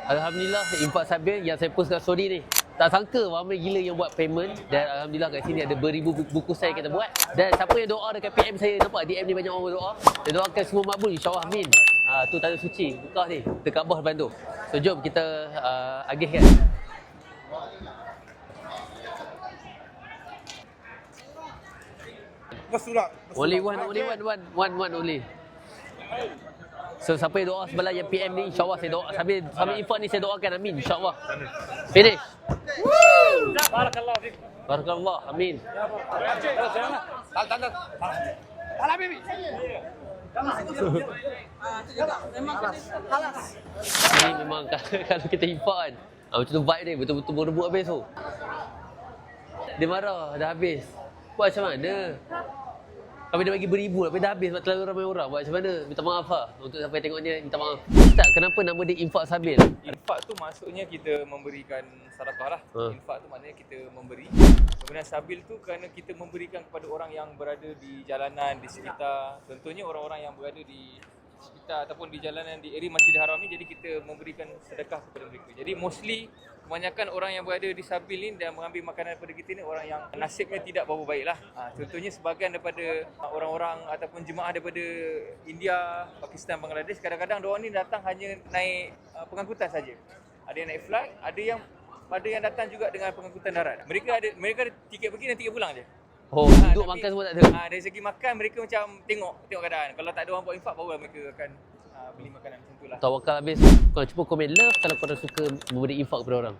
Alhamdulillah, infak sabil yang saya post kat story ni. Tak sangka ramai gila yang buat payment. Dan Alhamdulillah kat sini ada beribu buku saya kita buat. Dan siapa yang doa dekat PM saya, nampak DM ni banyak orang doa. Saya doakan semua makbul, insyaAllah, amin. Tu tanda suci, Mekah ni, dekat bawah depan tu. So jom kita agihkan. Only one only. So siapa yang doa sebelah yang PM ni, insyaAllah saya doa. Sambil infak ni saya doakan, amin, insyaAllah. Finish. Barakallah fiik. Barakallah, amin. Tanda. Salam bibi. Ni memang kalau kita infak kan, macam tu vibe dia, betul-betul berebut habis tu. Dia marah, dah habis. Buat macam mana? Kami dah bagi beribu tapi dah habis sebab terlalu ramai orang. Buat macam mana? Minta maaf lah. Untuk sampai tengok ni, minta maaf. Ustaz, kenapa nama dia infak sabil? Infak tu maksudnya kita memberikan sedekah lah. Infak tu maknanya kita memberi. Kemudian sabil tu kerana kita memberikan kepada orang yang berada di jalanan, di sekitar. Contohnya orang-orang yang berada di sekitar ataupun di jalanan di area Masjidil Haram ni, jadi kita memberikan sedekah kepada mereka. Jadi mostly kebanyakan orang yang berada di sabil ni dan mengambil makanan daripada kita ni orang yang nasibnya tidak berapa baik lah. Contohnya sebahagian daripada orang-orang ataupun jemaah daripada India, Pakistan, Bangladesh, kadang-kadang diorang ni datang hanya naik pengangkutan saja. Ada yang naik flight, ada yang datang juga dengan pengangkutan darat. Mereka ada tiket pergi dan tiket pulang je. Oh, duduk makan semua tak ada? Dari segi makan mereka macam tengok keadaan. Kalau tak ada orang buat infak, barulah mereka akan beli makanan macam tu lah. Tawakal habis. Korang cuba komen love kalau korang suka memberi infak kepada orang.